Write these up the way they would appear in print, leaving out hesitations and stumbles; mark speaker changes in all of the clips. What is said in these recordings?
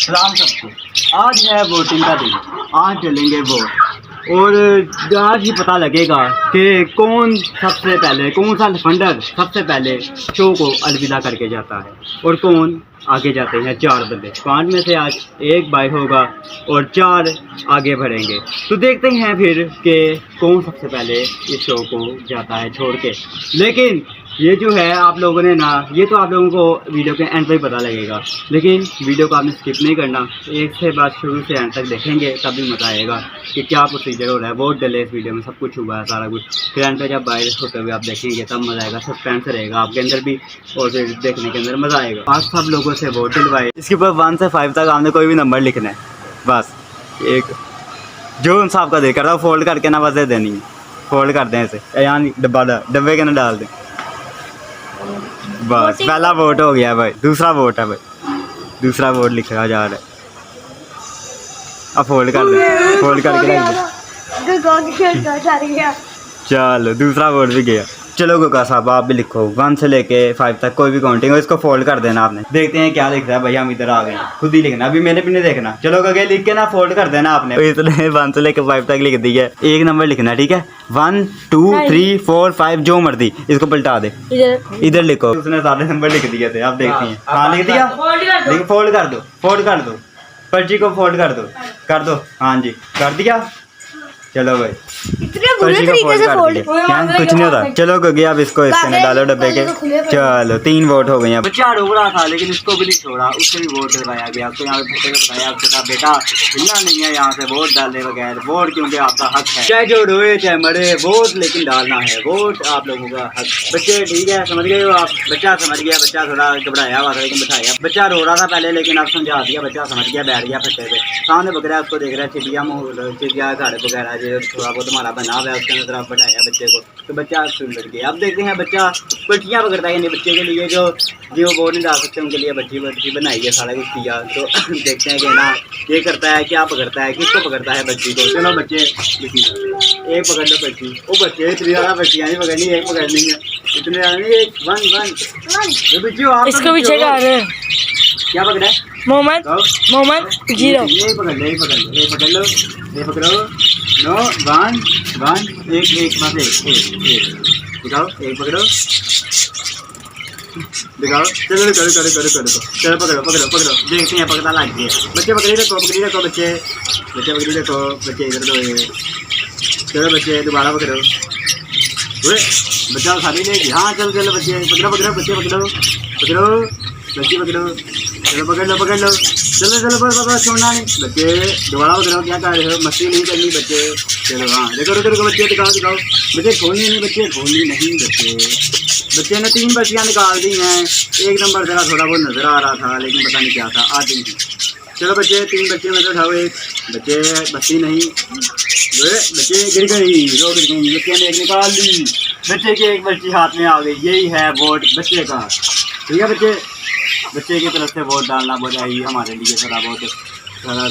Speaker 1: सलाम सबको। आज है वोटिंग का दिन, आज चलेंगे वोट और आज ही पता लगेगा कि कौन सबसे पहले, कौन सा फंडर सबसे पहले शो को अलविदा करके जाता है और कौन आगे जाते हैं। 4 बंदे, 5 में से आज एक बाई होगा और 4 आगे बढ़ेंगे। तो देखते हैं फिर कि कौन सबसे पहले इस शो को जाता है छोड़ के। लेकिन ये जो है आप लोगों ने ना, ये तो आप लोगों को वीडियो के एंड पे पता लगेगा, लेकिन वीडियो को आपने स्किप नहीं करना, एक से बाद शुरू से एंड तक देखेंगे तभी मजा आएगा कि क्या प्रोसीजर हो रहा है। वोट डले इस वीडियो में, सब कुछ हुआ है सारा कुछ। फिर एंड पे जब बाहर होते हुए आप देखेंगे तब मजा आएगा, सस्पेंस रहेगा आपके अंदर भी और फिर देखने के अंदर मजा आएगा। आज सब लोगों से वोट डलवाए। इसके ऊपर 1 से 5 तक आपने कोई भी नंबर लिखना है, बस एक जो इंसाफ का दे कर रहा हूँ फोल्ड करके ना बस देनी है, फोल्ड कर दें इसे, यहाँ डब्बे के ना डाल दें, बस पहला वोट हो गया भाई। दूसरा वोट है भाई, दूसरा वोट लिखा जा रहा है। अब फोल्ड कर दे, फोल्ड करके रख दे। चलो दूसरा वोट भी गया। चलो गोगा साहब आप भी लिखो 1 से लेके 5 तक कोई भी काउंटिंग हो, इसको फोल्ड कर देना आपने। देखते हैं क्या लिख रहा है भाई, हम इधर आ गए, खुद ही लिखना, अभी मैंने भी नहीं देखना। चलो गगे लिख के ना फोल्ड कर देना आपने। तो इसने 1 से लेके 5 तक लिख दिया, एक नंबर लिखना, ठीक है। 1 2 3 4 5 जो मर्जी, इसको पलटा दे, इधर लिखो। उसने सारे नंबर लिख दिए थे, आप देखते हैं। हाँ लिख दिया, फोल्ड कर दो, फोल्ड कर दो, पर्ची को फोल्ड कर दो, हाँ जी कर दिया। चलो भाई कुछ नहीं होता। चलो गगे अब इसको इसके डालो डब्बे के। चलो 3 वोट हो गए हैं। बच्चा रो रहा था लेकिन इसको भी नहीं छोड़ा, उससे भी वोट डलवाया गया। आपको यहाँ पे बताया, आपको कहा बेटा हिलना नहीं है यहाँ से वोट डालने बगैर, वोट क्योंकि आपका हक है, चाहे जो रोए चाहे मरे, वोट लेकिन डालना है, वोट आप लोगों का हक। बच्चे ठीक है, समझ गए हो आप? बच्चा समझ गया, बच्चा थोड़ा घबराया हुआ था लेकिन बैठाया। बच्चा रो रहा था पहले लेकिन अब समझा दिया, बच्चा समझ गया, बैठ गया फट्टे पे। सामने बकरा उसको देख रहा है, चिड़िया चिड़िया घर वगैरह जो थोड़ा बहुत हमारा बना हुआ है उसके अंदर आप बैठाया बच्चे को, तो बच्चा सुंदर गया। अब देखते हैं बच्चा पलटियाँ पकड़ता है, बच्चे के लिए जो वोट नहीं डाल सकते उनके लिए बच्ची बनाई है, सारा कुछ किया। तो देखते हैं कि ना ये करता है, क्या पकड़ता है, किसको पकड़ता है बच्ची को। चलो बच्चे एक पकड़ लो बच्ची, वो बच्चे इतनी ज़्यादा बच्चियाँ नहीं पकड़नी, एक पकड़नी है, इतनी ज़्यादा नहीं, एक 1 बच्चों आप इसको पीछे क्या पकड़ा है? मोहम्मद 0 ये पकड़ लो, ये पकड़ लो, ये पकड़ लो, ये पकड़ो। नो 1 एक बस एक दिखाओ, एक पकड़ो दिखाओ। चलो चलो पकड़ो। देखते हैं पकड़ा लग गया। बच्चे पकड़ी रखो बच्चे पकड़ी रखो, बच्चे इधर दो। चलो बच्चे दोबारा पकड़ो, बच्चा सारी लेगी। हाँ चलो बच्चे पकड़ो, बच्चे पकड़ो, बच्ची पकड़ो, चलो पकड़ लो। चलो बस छोड़ना नहीं। बच्चे दोबारा पकड़ो, क्या कर रहे हो, मस्ती नहीं करनी बच्चे। चलो हाँ देखो बच्चे दिखाओ। बच्चे खोलनी नहीं, बच्चे ने 3 बच्चियाँ निकाल दी हैं। एक नंबर जरा थोड़ा बहुत नजर आ रहा था लेकिन पता नहीं क्या था, आ गई थी। चलो बच्चे 3 बच्चे में से उठाओ एक बच्चे, बच्ची नहीं, बच्चे गिर गई, 2 गिर गई, बच्चे ने एक निकाल ली, बच्चे की एक बच्ची हाथ में आ गई। यही है वोट बच्चे का, ठीक है। बच्चे की तरफ से वोट डालना बोला ही हमारे लिए थोड़ा बहुत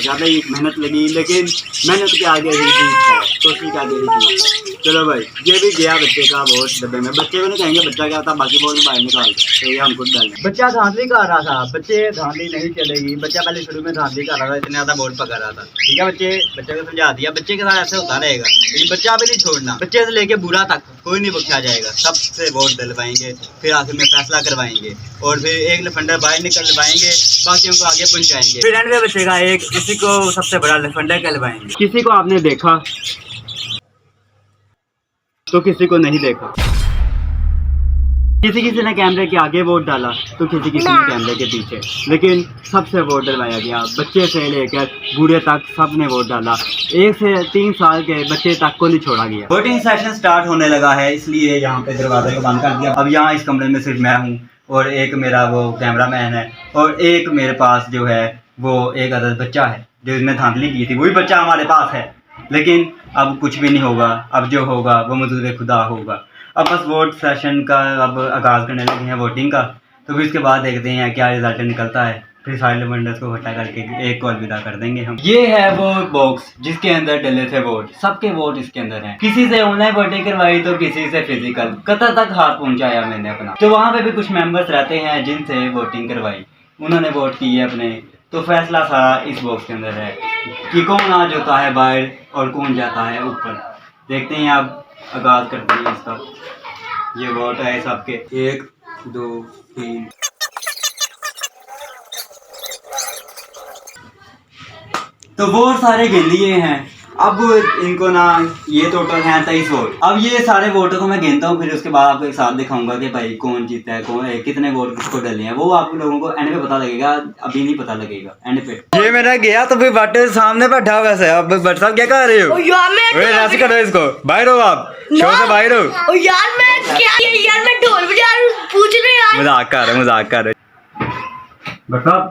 Speaker 1: ज़्यादा ही मेहनत लगी, लेकिन मेहनत के आगे ही जीत है, कोशिश के आगे ही जीत है। चलो भाई ये भी गया बच्चे का वोट डब्बे में। बच्चे को नहीं कहेंगे बच्चा क्या था, बाकी वोट बाहर निकाल तो ये हम खुद डालेंगे। बच्चा धांधली कर रहा था, बच्चे धांधली नहीं चलेगी। बच्चा पहले शुरू में धांधली कर रहा था, इतने ज़्यादा वोट पकड़ रहा था, ठीक है। बच्चे को समझा दिया, बच्चे के साथ ऐसे होता रहेगा, लेकिन बच्चा भी नहीं छोड़ना। बच्चे से लेके बुरा तक कोई नहीं बख्शा जाएगा, सबसे वोट डलवाएंगे, फिर आखिर में फैसला करवाएंगे और फिर एक लफंडर बाहर निकलवाएंगे, बाकियों को आगे पहुंचाएंगे। फिर एंड में बचेगा एक, किसी को सबसे बड़ा लफंडर कहलवाएंगे। किसी को आपने देखा तो किसी को नहीं देखा, किसी ने कैमरे के आगे वोट डाला तो किसी ने कैमरे के पीछे, लेकिन सबसे वोट डलवाया गया। बच्चे से लेकर बूढ़े तक सब ने वोट डाला, 1 से 3 साल के बच्चे तक को नहीं छोड़ा गया। वोटिंग सेशन स्टार्ट होने लगा है, इसलिए यहाँ पे दरवाजे को बंद कर दिया। अब यहाँ इस कमरे में सिर्फ मैं हूँ और एक मेरा वो कैमरा मैन है और एक मेरे पास जो है वो एक अदद बच्चा है जो इसने धांधली की थी, वही बच्चा हमारे पास है। लेकिन अब कुछ भी नहीं होगा, अब जो होगा वो मजूर खुदा होगा। अब बस वोट सेशन का अब आगाज़ करने लगे हैं वोटिंग का, तो फिर इसके बाद देखते हैं क्या रिजल्ट निकलता है। फिर सारे लफंडर्स को हटा करके एक को अलविदा कर देंगे हम। ये है वो बॉक्स जिसके अंदर डले थे वोट, सबके वोट इसके अंदर हैं। किसी से ऑनलाइन वोटिंग करवाई तो किसी से फिजिकल, कतर तक हाथ पहुंचाया मैंने अपना। तो वहाँ पे भी कुछ मेंबर्स रहते हैं जिनसे वोटिंग करवाई, उन्होंने वोट किए अपने तो फैसला सारा इस बॉक्स के अंदर है कि कौन आज होता है बाहर और कौन जाता है ऊपर। देखते हैं, आप आगाज करते हैं इसका। ये वोट है सबके, 1 2 3। तो वोट सारे गिन लिए हैं। अब इनको ना ये टोटल है 23 वोट। अब ये सारे वोटों को मैं गिनता हूँ, फिर उसके बाद आपको एक साथ दिखाऊंगा कि भाई कौन जीता है, कौन है, कितने वोट किसको डले हैं। वो आप लोगों को एंड पे पता लगेगा, अभी नहीं पता लगेगा एंड पे। ये मेरा गया तो फिर बट सामने बैठा वैसे। अब बट साहब क्या कर रहे हो? ऐसे करो इसको, बाहर हो आप, शो से बाहर हो।
Speaker 2: यार मैं ढोल बजा रहा हूं, पूछ रहे यार।
Speaker 1: मजाक कर रहे बट साहब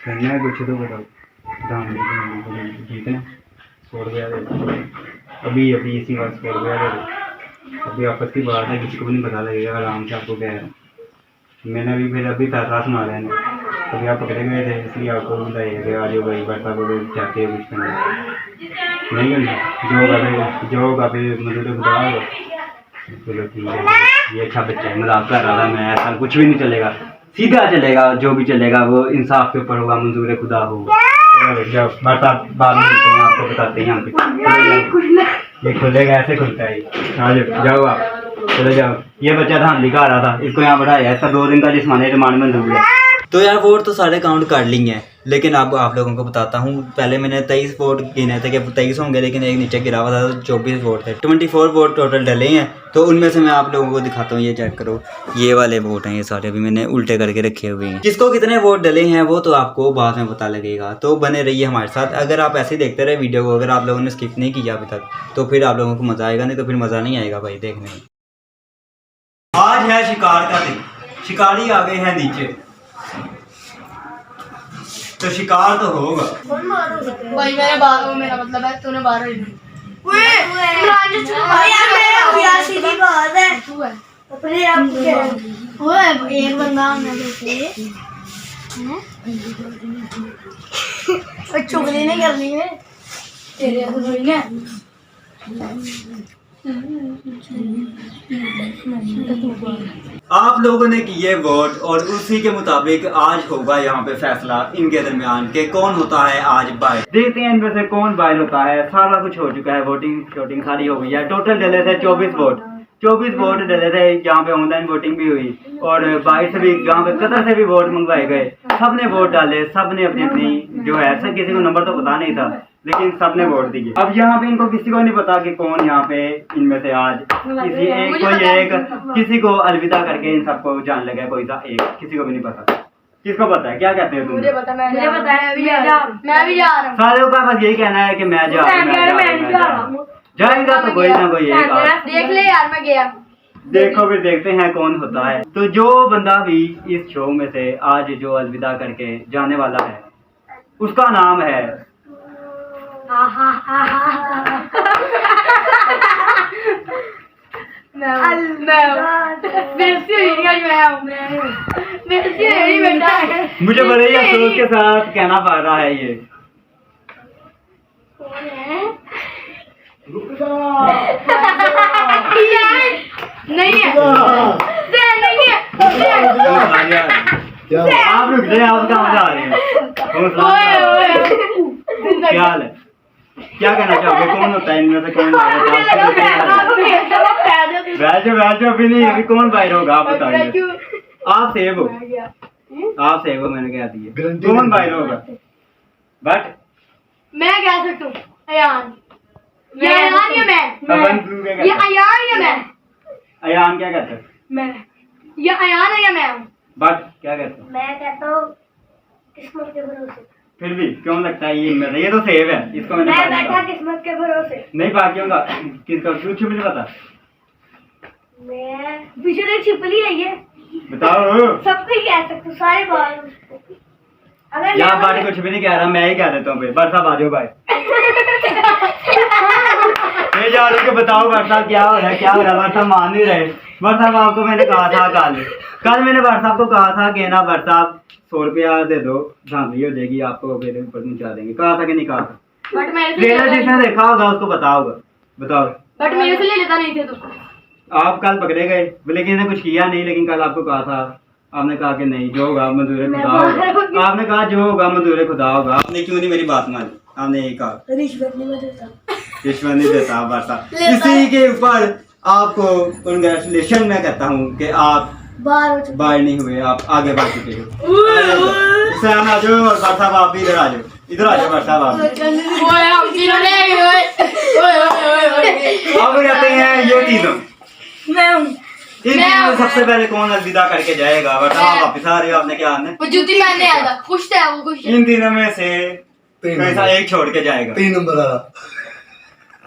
Speaker 1: करना है कुछ तो बताओ। ठीक है ना, 100 रुपया दे अभी इसी बात 100 रुपया दे दो। अभी आपस की बात है, किसी को भी नहीं पता लगेगा। आराम से आपको कह रहा हूँ, मैंने अभी फिर फैसला सुना रहे हैं। अभी आप पकड़े गए थे इसलिए आपको बताइए कि आज भाई बर्ता को चाहते हैं कुछ करना नहीं करना, जो होगा फिर मतलब बता होगा। चलो ठीक है, ये अच्छा बच्चा है, मजाक कर रहा था मैं। ऐसा कुछ भी नहीं चलेगा, सीधा चलेगा, जो भी चलेगा वो इंसाफ के ऊपर होगा, मंजूर खुदा होगा। जब बरसात बाद में आपको बताते हैं। यहाँ पे ये खुलेगा, ऐसे खुलता है। जाओ आप, चले जाओ। ये बच्चा था लिखा आ रहा था, इसको यहाँ बढ़ाया। ऐसा 2 दिन का जिस्मानी रिमांड मंजूर है। तो यार वोट तो सारे काउंट कर लिए हैं, लेकिन अब आप लोगों को बताता हूँ। पहले मैंने 23 वोट गिने थे कि 23 होंगे, लेकिन एक नीचे गिरा हुआ था तो 24 वोट थे। 24 वोट टोटल डले हैं। तो उनमें से मैं आप लोगों को दिखाता हूँ, ये चेक करो। ये वाले वोट हैं, ये सारे अभी मैंने उल्टे करके रखे हुए हैं। किसको कितने वोट डले हैं वो तो आपको बाद में पता लगेगा। तो बने रहिए हमारे साथ। अगर आप ऐसे ही देखते रहे वीडियो को, अगर आप लोगों ने स्किप नहीं किया अभी तक, तो फिर आप लोगों को मज़ा आएगा, नहीं तो फिर मज़ा नहीं आएगा भाई देखने में। आज है शिकार का दिन, शिकारी आ गए हैं नीचे, तो शिकार तो होगा
Speaker 2: भाई। मेरा मतलब है तूने 12 ही एक बंदा चुगली नहीं करनी है तेरे
Speaker 1: आप लोगों ने किए वोट और उसी के मुताबिक आज होगा यहाँ पे फैसला इनके दरमियान के कौन होता है आज बाहर। देखते हैं इनमें से कौन बाहर होता है। सारा कुछ हो चुका है, वोटिंग शोटिंग सारी हो गई है। टोटल डले थे 24 वोट। 24 वोट डले थे। यहाँ पे ऑनलाइन वोटिंग भी हुई और बाहर से भी, यहाँ पे कतर से भी वोट मंगवाए गए। सबने वोट डाले, सबने अपनी अपनी जो है, सब किसी को नंबर तो पता नहीं था, लेकिन सबने वोट दिए। अब यहाँ पे इनको किसी को नहीं पता कि कौन यहाँ पे इनमें से आज किसी को अलविदा करके इन सबको जान लगा। कोई सा एक, किसी को भी नहीं पता। किसको पता है? क्या कहते हो तुम?
Speaker 2: मुझे पता है, मैं भी जा रहा हूँ।
Speaker 1: सारे का बस यही कहना है कि मैं जा रहा हूँ। जाएगा तो कोई ना कोई एक।
Speaker 2: देख ले यार, मैं गया।
Speaker 1: देखो फिर देखते हैं कौन होता है। तो जो बंदा भी इस शो में से आज जो अलविदा करके जाने वाला है, उसका नाम है मुझे बड़े ही अफसोस के साथ कहना पड़ रहा है ये।
Speaker 2: नहीं है,
Speaker 1: आप रुक जाए, आप कहाँ जा रहे हैं? क्या हाल है? क्या कहना चाहोगे? कौन होता है इनमें से? कौन बैठो अभी नहीं, अभी कौन बाहर होगा आप बताइए। आप सेव हो, आप सेव हो, मैंने कह दिया। कौन बाहर होगा? बट
Speaker 2: मैं कह सकता हूँ अयान। ये अयान या मैं? ये अयान या मैं?
Speaker 1: अयान क्या कहते हैं?
Speaker 2: मैं। ये अयान है या मैं?
Speaker 1: बट क्या कहते हैं?
Speaker 2: मैं कहता हूँ किस्मत के भरोसे।
Speaker 1: फिर भी क्यों लगता है ये इनमें से? ये तो सेव है, इसको मैंने
Speaker 2: मैं बैठा किस्मत के भरोसे।
Speaker 1: नहीं बाकियों का किसका कुछ भी नहीं पता।
Speaker 2: मैं पीछे छिपली है ये,
Speaker 1: बताओ।
Speaker 2: सबको ही कह सकते, सारे बाल। अगर
Speaker 1: यहाँ बारी कुछ भी नहीं कह रहा, मैं ही कह देता हूँ। बरसा बाजो भाई ये जा रहे बताओ बरसा क्या हो रहा है, क्या हो रहा है? बरसा मान नहीं रहे। बरसा आपको मैंने कहा था कल मैंने बरसा को कहा था कि ना बरसा 100 रुपया दे दो, धांधली हो जाएगी, आपको मेरे ऊपर पहुंचा देंगे। कहा था कि नहीं कहा था?
Speaker 2: बट मेरे से
Speaker 1: जिसने देखा होगा उसको पता होगा। बताओ।
Speaker 2: बट मेरे से ले लेता नहीं थे तुम।
Speaker 1: आप कल पकड़े गए, लेकिन इन्हें कुछ किया नहीं, लेकिन कल आपको कहा था, आपने कहा कि नहीं जो होगा मंजूर खुदा होगा, आपने कहा जो होगा मंजूर खुदा होगा। आपने क्यों नहीं मेरी बात मानी? आपने यही कहा
Speaker 2: रिश्वत नहीं देता,
Speaker 1: रिश्वत नहीं देता बरसा। इसी के ऊपर आपको कंग्रेचुलेशन मैं कहता हूँ कि आप बाहर नहीं हुए, आप आगे बढ़ चुके हो। सैम आ जाओ और बार साहब आप भी इधर आ जाओ, इधर आ जाओ बार साहब आप। अब कहते हैं ये तीनों, इन तीनों में सबसे पहले कौन अलविदा करके जाएगा? बताओ आप वापिस आ रहे हो, आपने क्या आना?
Speaker 2: वो जूती पहनने आया था, खुश था वो, खुश।
Speaker 1: इन तीनों में से कैसा एक छोड़ के जाएगा?
Speaker 3: 3 नंबर वाला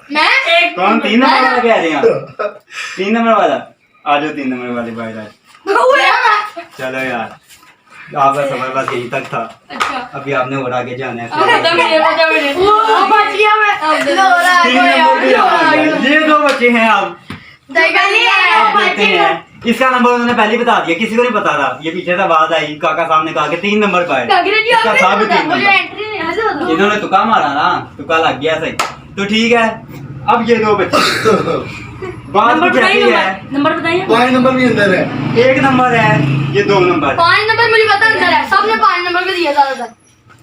Speaker 2: मैं एक
Speaker 1: कौन? 3 नंबर वाला कह रहे हैं आप? 3 नंबर वाला आ जाओ, 3 नंबर वाले बाहर आए। चलो यार, आपका समय बस यही तक था।
Speaker 2: अच्छा
Speaker 1: अभी आपने और आगे जाना है।
Speaker 2: वो बच गया मैं।
Speaker 1: 3 नंबर भी आ गया। ये 2 बच्चे हैं आप देखते हैं। इसका नंबर उन्होंने पहले ही बता दिया, किसी को नहीं पता था। ये पीछे से आवाज आई, काका साहब ने कहा कि 3 नंबर पाए, इसका था भी 3 नंबर। इन्होंने तुका मारा ना, तुका लग गया सही। तो ठीक है, अब ये 2 बच्चे बात कुछ ऐसी है।
Speaker 2: नंबर बताइए।
Speaker 3: 5 नंबर भी अंदर है,
Speaker 1: 1 नंबर है, ये 2 नंबर।
Speaker 2: 5 नंबर मुझे पता अंदर है, सबने 5 नंबर को दिया ज्यादातर।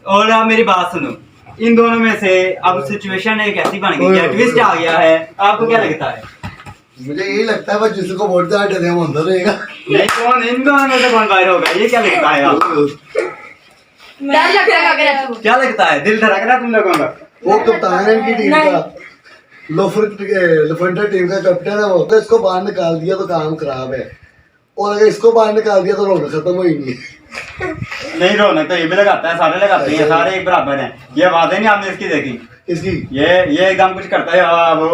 Speaker 1: और आप मेरी बात सुनो, इन दोनों में से अब सिचुएशन एक ऐसी बन गई है, ट्विस्ट आ गया है। आपको क्या लगता है?
Speaker 3: मुझे यही लगता है बस जिसको वोट देना डरे वो अंदर रहेगा।
Speaker 1: नहीं, कौन इन दोनों में से कौन बाहर होगा? ये क्या लगता है आपको?
Speaker 2: डर लगता है अगर ऐसा हो।
Speaker 1: क्या लगता है? दिल धड़क रहा है तुम लोगों का?
Speaker 3: वो कप्तान है इनकी टीम का, लफंडर टीम का कैप्टन है वो। अगर इसको बाहर निकाल दिया तो काम खराब है, और अगर इसको बाहर निकाल दिया तो रौनक खत्म हो ही नहीं।
Speaker 1: नहीं, रौनक तो ये भी लगाता है, सारे लगाते हैं, सारे एक बराबर हैं। ये बातें नहीं आपने इसकी देखी?
Speaker 3: इसकी
Speaker 1: ये एकदम कुछ करता है वो,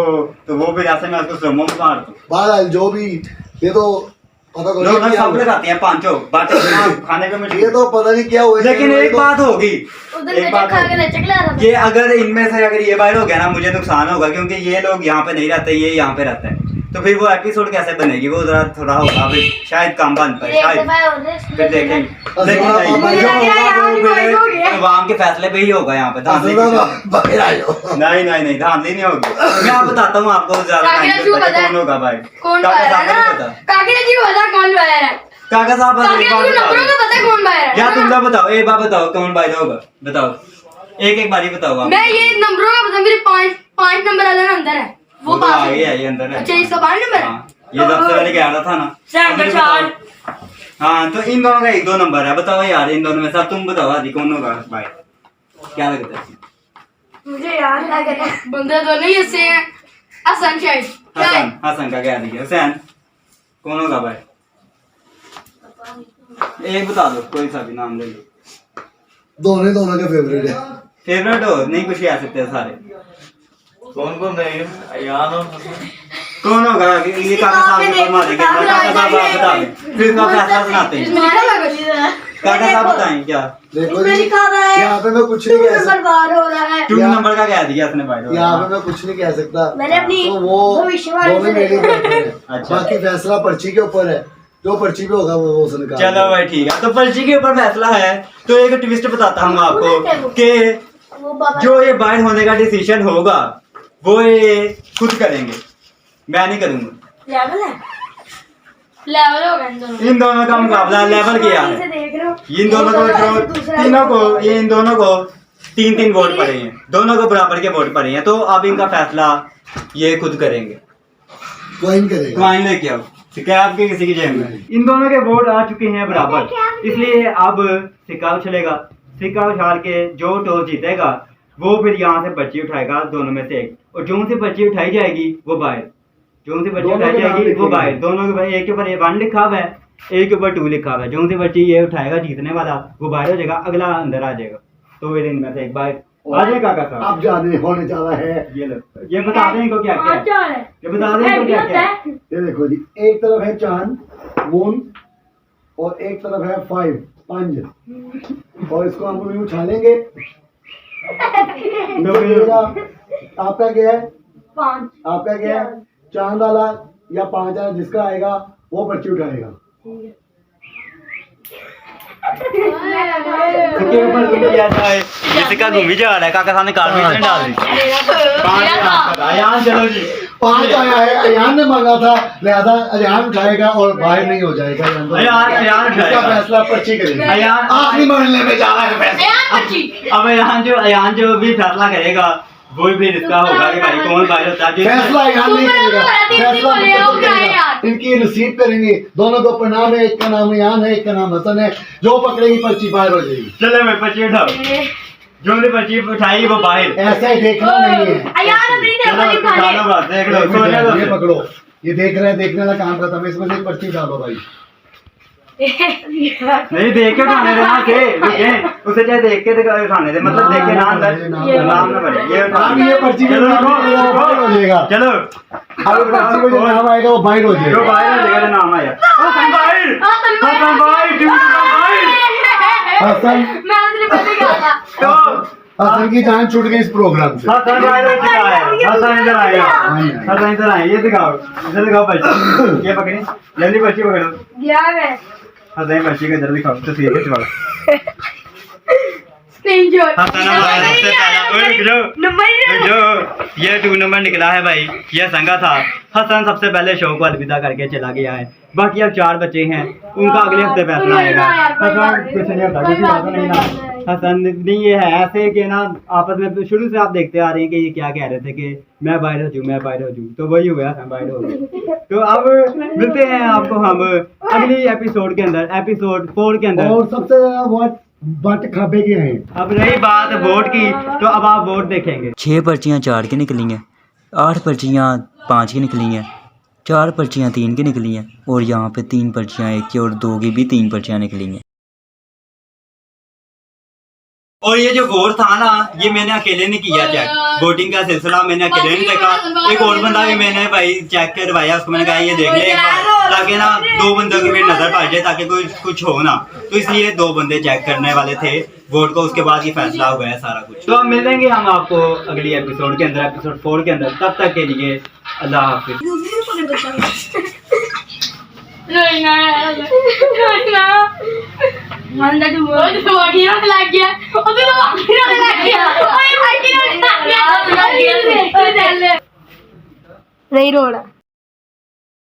Speaker 1: तो वो भी ऐसे मैं उसको स्लोमो में मार दूं।
Speaker 3: बाहर जो भी, ये तो पता तो
Speaker 1: रौनक
Speaker 3: नहीं
Speaker 1: सब
Speaker 3: क्या
Speaker 1: लगाते हैं, पांचों बातें खाने पे
Speaker 3: हुआ।
Speaker 1: मिल।
Speaker 3: ये तो पता नहीं क्या हुआ।
Speaker 1: लेकिन एक बात होगी,
Speaker 2: उधर
Speaker 1: एक
Speaker 2: से
Speaker 1: बात
Speaker 2: खा के
Speaker 1: होगी
Speaker 2: लचक ला रहा था।
Speaker 1: कि अगर इनमें से अगर ये बाहर हो गया ना, मुझे नुकसान होगा, क्योंकि ये लोग यहाँ पे नहीं रहते, ये यहाँ पे रहता है। तो फिर वो एपिसोड कैसे बनेगी? वो जरा थोड़ा होगा, फिर शायद काम बन पाए, शायद फिर देखेंगे। लेकिन नहीं,
Speaker 3: मुझे
Speaker 1: जो
Speaker 3: लग
Speaker 2: रहा है
Speaker 1: होगा वो
Speaker 2: यहाँ
Speaker 1: फिर
Speaker 2: भी
Speaker 1: अवाम के फैसले पे ही होगा। यहाँ पे धांधली
Speaker 3: बाहर आ जाओ।
Speaker 1: नहीं नहीं नहीं, धांधली नहीं होगी। मैं आप बताता हूँ आपको ज्यादा
Speaker 2: काकी
Speaker 1: टाइम
Speaker 2: जी को पता है?
Speaker 1: कौन होगा भाई।
Speaker 2: कौन
Speaker 1: काका
Speaker 2: बाहर
Speaker 1: साहब
Speaker 2: है
Speaker 1: को नहीं
Speaker 2: ना?
Speaker 1: पता।
Speaker 2: काकी जी को पता कौन बाहर है।
Speaker 1: काका साहब बस
Speaker 2: काकी
Speaker 1: एक
Speaker 2: जी
Speaker 1: बार
Speaker 2: को
Speaker 1: बता
Speaker 2: नंबरों
Speaker 1: दो।
Speaker 2: का पता है कौन बाहर है।
Speaker 1: या तुम लोग बताओ, एक बार बताओ कौन बाहर होगा, बताओ एक एक बारी बताओ आप।
Speaker 2: मैं ये नंबरों का पता, मेरे 5 नंबर वाला ना अंदर है, वो
Speaker 1: वो तो
Speaker 2: पास
Speaker 1: आगे
Speaker 2: है।
Speaker 1: है, ये अंदर है।
Speaker 2: अच्छा, इसका 5 नंबर है।
Speaker 1: हाँ, ये सबसे पहले कह रहा था ना। हाँ, तो इन दोनों का 1-2 नंबर है। बताओ यार, इन दोनों में से अब तुम बताओ आदि कौन होगा भाई, क्या लगता है?
Speaker 2: मुझे याद ना करे, बंदे दोनों ही ऐसे हैं। हसन शायद
Speaker 1: हसन, हसन का क्या दिया? हुसैन कौन होगा भाई? एक बता दो, कोई सा भी नाम ले लो।
Speaker 3: दोनों के फेवरेट है।
Speaker 1: फेवरेट हो नहीं, कुछ कह सकते हैं सारे।
Speaker 4: कौन कौन रहेंगे? अयान और
Speaker 1: कौन होगा? ये काका साहब को फरमा देंगे, काका साहब आप बता दें, फिर इसका फैसला सुनाते हैं।
Speaker 2: इसमें लिखा था कुछ?
Speaker 1: काका साहब बताएं क्या?
Speaker 3: देखो जी, यहाँ पे मैं कुछ नहीं कह सकता।
Speaker 2: बार हो रहा है।
Speaker 1: 2 नंबर का कह दिया उसने भाई।
Speaker 3: यहाँ पे मैं कुछ नहीं कह सकता।
Speaker 2: मैंने अपनी
Speaker 3: तो वो
Speaker 2: भविष्यवाणी
Speaker 3: दोनों
Speaker 2: से
Speaker 3: मेरे
Speaker 2: देखा।
Speaker 3: ऊपर है।
Speaker 1: अच्छा।
Speaker 3: बाकी फैसला पर्ची के ऊपर है, जो पर्ची पे होगा वो उसने कहा।
Speaker 1: चलो भाई ठीक है, तो पर्ची के ऊपर फैसला है। तो एक ट्विस्ट बताता हूँ आपको कि
Speaker 2: वो बाबा
Speaker 1: जो ये बाहर होने का डिसीजन होगा वो ये खुद करेंगे, मैं नहीं करूंगा।
Speaker 2: लेवल है, लेवल होगा इन दोनों।
Speaker 1: इन दोनों का मुकाबला लेवल किया
Speaker 2: इसे
Speaker 1: है।
Speaker 2: देख रहे हो?
Speaker 1: इन दोनों को जो तीनों को, ये इन दोनों को 3-3 वोट पड़े हैं, दोनों को बराबर के वोट पड़े हैं। तो अब इनका फैसला ये खुद करेंगे।
Speaker 3: क्वाइन करेगा।
Speaker 1: क्वाइन लेके आओ, सिक्का आपके किसी की जेब में। इन दोनों के वोट आ चुके हैं बराबर, इसलिए अब सिक्का उछलेगा। सिक्का उछाल के जो टॉस जीतेगा वो फिर यहाँ से पर्ची उठाएगा, दोनों में से एक। और जो से पर्ची उठाई जाएगी वो बाहर, जो से पर्ची
Speaker 3: दोनों
Speaker 1: उठाई
Speaker 3: के नाम
Speaker 1: जाएगी वो
Speaker 3: लिखे
Speaker 1: बाहर।
Speaker 3: हैं।
Speaker 1: दोनों के ऊपर, एक के ऊपर 1 लिखा हुआ है, एक के ऊपर 2 लिखा हुआ है। जो से पर्ची ये उठाएगा जीतने वाला वो बाहर हो जाएगा, अगला अंदर आ जाएगा। तो फिर इनमें से एक बार आ जाए काका साहब।
Speaker 3: आप जाने होने जा रहा है।
Speaker 1: ये लो, ये बता दें इनको क्या क्या है।
Speaker 2: अच्छा है।
Speaker 1: ये बता दें इनको क्या क्या है।
Speaker 3: ये देखो जी, एक तरफ है चांद मून और एक तरफ है 5 और इसको हम यूं उछालेंगे।
Speaker 1: तो फिर
Speaker 3: आपका क्या है?
Speaker 2: 5
Speaker 3: आपका क्या है? चांद वाला या 5 वाला, जिसका आएगा वो पर्ची उठाएगा।
Speaker 1: इसके ऊपर घूम जा रहा है, जिसका घूम ही जा रहा है। काका सामने कार में डाल दी। अयान चलो जी
Speaker 3: 5 आया है, अयान ने मांगा था, लिहाजा अयान उठाएगा और बाहर नहीं हो जाएगा।
Speaker 1: अयान
Speaker 3: इसका
Speaker 1: उठाएगा।
Speaker 3: फैसला पर्ची करेगा।
Speaker 1: अयान
Speaker 3: आखिरी मरने में जा रहा है फैसला।
Speaker 2: अयान पर्ची।
Speaker 1: अब अयान जो भी फैसला करेगा वो भी इसका होगा कि भाई कौन बाहर होता है।
Speaker 3: फैसला अयान नहीं करेगा, फैसला पर्ची करेगा। इनकी रिसीव करेंगे, दोनों को प्रणाम है, एक का नाम अयान है, एक का नाम हसन है। जो पकड़ेगी पर्ची बाहर हो जाएगी।
Speaker 1: चलो मैं पर्ची उठाओ, जो ने पर्ची उठाई वो बाहर।
Speaker 3: ऐसा ही देखना नहीं है।
Speaker 2: अयान अपनी तरफ
Speaker 1: चलो
Speaker 2: पर्ची उठा ले।
Speaker 1: उठा लो बस, देख लो सोने दो।
Speaker 3: ये पकड़ो, ये देख रहे हैं, देखने वाला काम खत्म है। इसमें से एक पर्ची डालो भाई।
Speaker 1: नहीं देख के उठाने देना से रुके, उसे चाहे देख के उठाने दे, मतलब देख के ना अंदर नाम ना बढ़े। ये उठा
Speaker 3: अब ये पर्ची में
Speaker 1: चलो
Speaker 3: बाहर हो जाएगा।
Speaker 1: चलो
Speaker 3: अब पर्ची में जो नाम आएगा वो बाहर हो
Speaker 1: जो
Speaker 3: जाएगा।
Speaker 1: बाहर हो जाएगा तो नाम आया हसन भाई, हसन भाई,
Speaker 3: हसन
Speaker 2: मैं उसने पहले कहा था।
Speaker 1: तो
Speaker 3: हसन की जान छूट गई इस प्रोग्राम से।
Speaker 1: हसन भाई हो चुका है। हसन इधर आएगा, हसन इधर आए, ये दिखाओ, इधर दिखाओ पर्ची, ये पकड़ी, जल्दी पर्ची पकड़ो।
Speaker 2: गया मैं।
Speaker 1: हसन पर्ची का इधर दिखाओ, तस्वीर खिंचवाओ।
Speaker 2: स्क्रीनशॉट।
Speaker 1: हसन हमारा सबसे पहला, ओए रुक जाओ,
Speaker 2: नंबर
Speaker 1: जो ये 2 नंबर निकला है भाई, ये संगा था। हसन सबसे पहले शो को अलविदा करके चला गया है। बाकी अब 4 बच्चे हैं, उनका अगले हफ्ते फैसला आएगा। हसन कुछ नहीं होता, किसी बात नहीं ना। हसन नहीं, ये है ऐसे कि ना आपस में शुरू से आप देखते आ रहे हैं कि ये क्या कह रहे थे कि मैं बाहर हो जाऊँ, मैं बाहर हो जाऊँ, तो वही हो गया, हसन बाहर हो गया। तो अब मिलते हैं आपको हम अगली एपिसोड के अंदर, एपिसोड 4 के अंदर।
Speaker 3: और सबसे ज्यादा वोट बट खाबे के हैं।
Speaker 1: अब रही बात वोट की, तो अब आप वोट देखेंगे।
Speaker 5: 6 पर्चियाँ 4 की निकली हैं, 8 पर्चियाँ 5 की निकली हैं, 4 पर्चियाँ 3 की निकली हैं और यहाँ पे 3 पर्चियाँ 1 की और 2 की भी 3 पर्चियाँ निकली हैं।
Speaker 1: और ये जो वोट था ना, ये मैंने अकेले नहीं किया चेक, वोटिंग का सिलसिला मैंने अकेले नहीं देखा। एक और बंदा भी मैंने भाई चेक करवाया, उसको मैंने कहा ये देख ले एक बार, ताकि ना 2 बंदों की भी नजर पड़ जाए, ताकि कोई कुछ हो ना। तो इसलिए 2 बंदे चेक करने वाले थे वोट को, उसके बाद ये फैसला हुआ है सारा कुछ। तो अब मिलेंगे हम आपको अगली एपिसोड के अंदर, एपिसोड 4 के अंदर। तब तक के लिए अल्लाह हाफिज।
Speaker 2: रोना रोना मंदा तू बॉडी में लग गया, अबे वो बॉडी में लग गया, ओए बॉडी में लग गया, नहीं रो रहा।